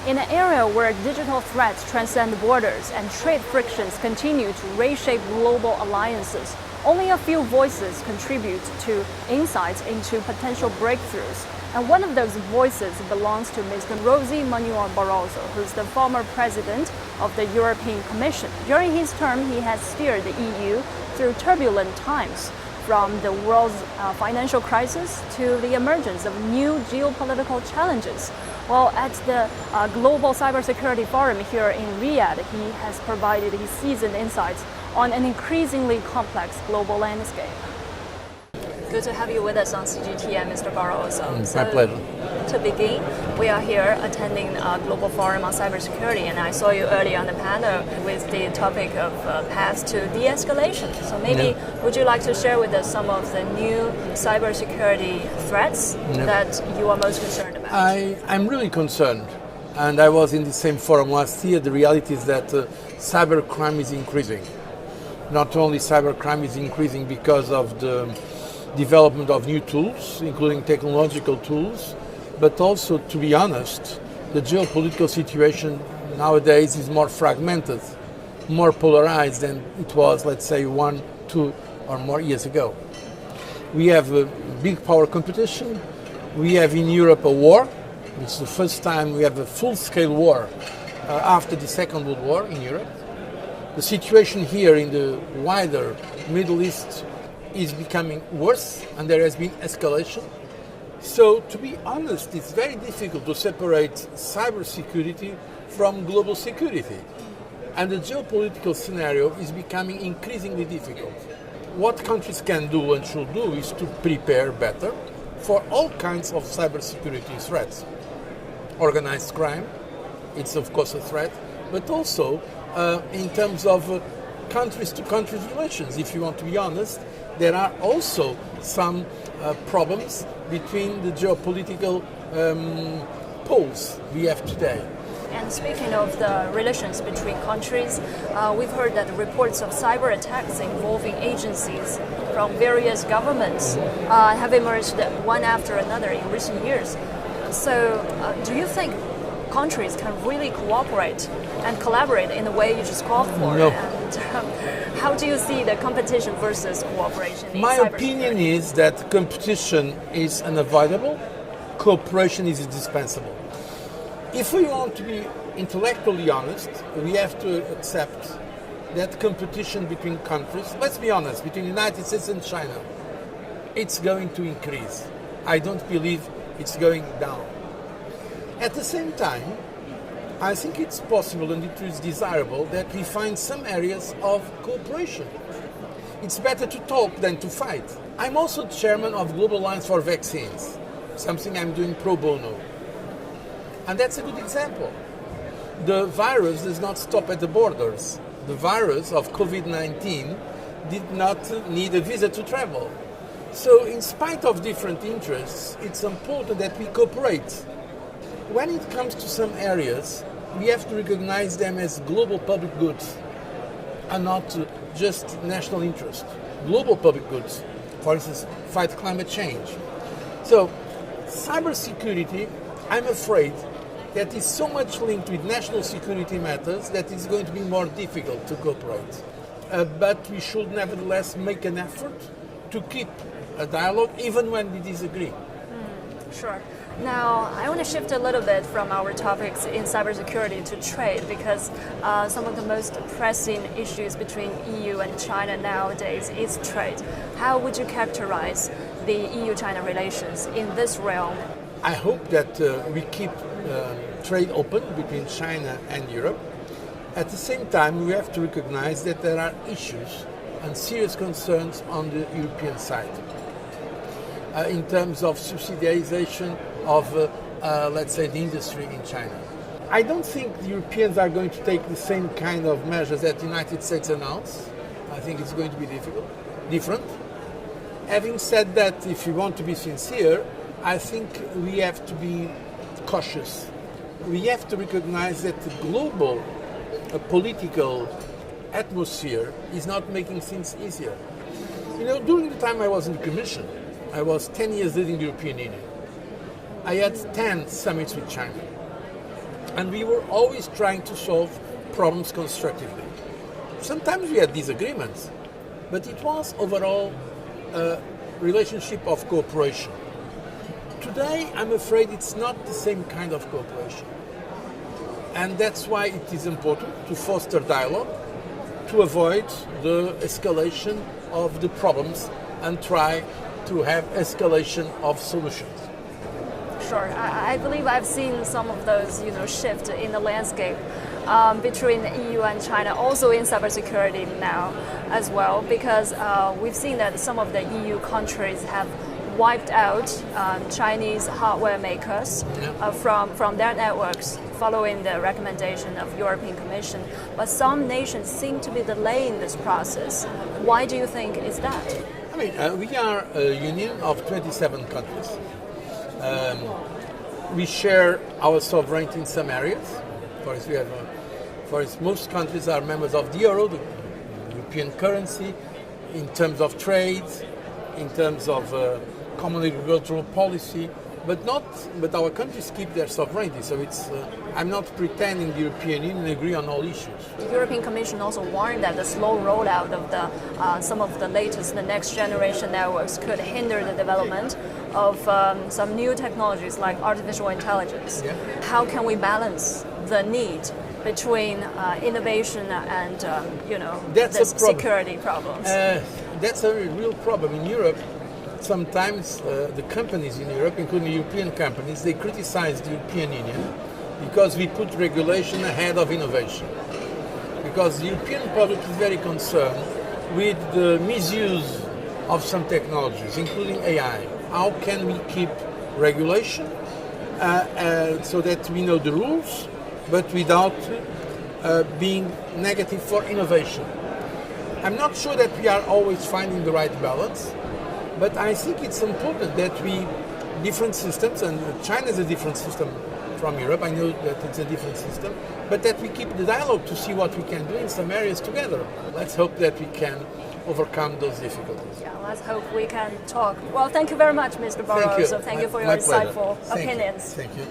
In an era where digital threats transcend borders and trade frictions continue to reshape global alliances, only a few voices contribute to insights into potential breakthroughs. And one of those voices belongs to Mr. Jose Manuel Barroso, who's the former president of the European Commission. During his term, he has steered the EU through turbulent times, from the world's financial crisis to the emergence of new geopolitical challenges. Well, at the Global Cybersecurity Forum here in Riyadh, he has provided his seasoned insights on an increasingly complex global landscape. Good to have you with us on CGTN, Mr. Barroso. My pleasure. To begin, we are here attending a global forum on cybersecurity, and I saw you earlier on the panel with the topic of path to de-escalation. So maybe would you like to share with us some of the new cybersecurity threats that you are most concerned about? I'm really concerned, and I was in the same forum last year. The reality is that cybercrime is increasing. Not only cybercrime is increasing because of the development of new tools, including technological tools, but also, to be honest, the geopolitical situation nowadays is more fragmented, more polarized than it was, let's say, 1, 2 or more years ago. We have a big power competition. We have in Europe a war. It's the first time we have a full-scale war after the Second World War in Europe. The situation here in the wider Middle East is becoming worse, and there has been escalation. So, to be honest, it's very difficult to separate cybersecurity from global security. And the geopolitical scenario is becoming increasingly difficult. What countries can do and should do is to prepare better for all kinds of cybersecurity threats. Organized crime, it's of course a threat, but also in terms of countries-to-countries relations. If you want to be honest, there are also some problems between the geopolitical poles we have today. And speaking of the relations between countries, we've heard that reports of cyber attacks involving agencies from various governments have emerged one after another in recent years. So do you think countries can really cooperate and collaborate in the way you just called for? No. And how do you see the competition versus cooperation in My opinion is that competition is unavoidable, cooperation is indispensable. If we want to be intellectually honest, we have to accept that competition between countries, let's be honest, between the United States and China, it's going to increase. I don't believe it's going down. At the same time, I think it's possible and it is desirable that we find some areas of cooperation. It's better to talk than to fight. I'm also chairman of Global Alliance for Vaccines, something I'm doing pro bono. And that's a good example. The virus does not stop at the borders. The virus of COVID-19 did not need a visa to travel. So in spite of different interests, it's important that we cooperate. When it comes to some areas, we have to recognize them as global public goods and not just national interest. Global public goods, for instance, fight climate change. So cybersecurity, I'm afraid, that is so much linked with national security matters that it's going to be more difficult to cooperate. But we should nevertheless make an effort to keep a dialogue even when we disagree. Sure. Now, I want to shift a little bit from our topics in cybersecurity to trade, because some of the most pressing issues between EU and China nowadays is trade. How would you characterize the EU-China relations in this realm? I hope that we keep trade open between China and Europe. At the same time, we have to recognize that there are issues and serious concerns on the European side in terms of subsidiization of, let's say, the industry in China. I don't think the Europeans are going to take the same kind of measures that the United States announced. I think it's going to be different. Having said that, if you want to be sincere, I think we have to be cautious. We have to recognize that the global political atmosphere is not making things easier. You know, during the time I was in the Commission, I was 10 years leading the European Union. I had 10 summits with China. And we were always trying to solve problems constructively. Sometimes we had disagreements, but it was overall a relationship of cooperation. Today, I'm afraid it's not the same kind of cooperation. And that's why it is important to foster dialogue, to avoid the escalation of the problems and try to have escalation of solutions. Sure, I believe I've seen some of those, shift in the landscape between the EU and China, also in cybersecurity now as well, because we've seen that some of the EU countries have wiped out Chinese hardware makers from their networks following the recommendation of European Commission. But some nations seem to be delaying this process. Why do you think is that? I mean, we are a union of 27 countries. We share our sovereignty in some areas. For instance, most countries are members of the euro, the European currency, in terms of trade, in terms of common agricultural policy, but our countries keep their sovereignty. So I'm not pretending the European Union agree on all issues. The European Commission also warned that the slow rollout of some of the next generation networks could hinder the development of some new technologies like artificial intelligence. Yeah. How can we balance the need between innovation and the security problems? That's a real problem in Europe. Sometimes the companies in Europe, including European companies, they criticize the European Union because we put regulation ahead of innovation. Because the European public is very concerned with the misuse of some technologies, including AI. How can we keep regulation so that we know the rules, but without being negative for innovation? I'm not sure that we are always finding the right balance. But I think it's important that different systems, and China is a different system from Europe, I know that it's a different system, but that we keep the dialogue to see what we can do in some areas together. Let's hope that we can overcome those difficulties. Yeah, let's hope we can talk. Well, thank you very much, Mr. Barroso. Thank you for your insightful opinions. Thank you.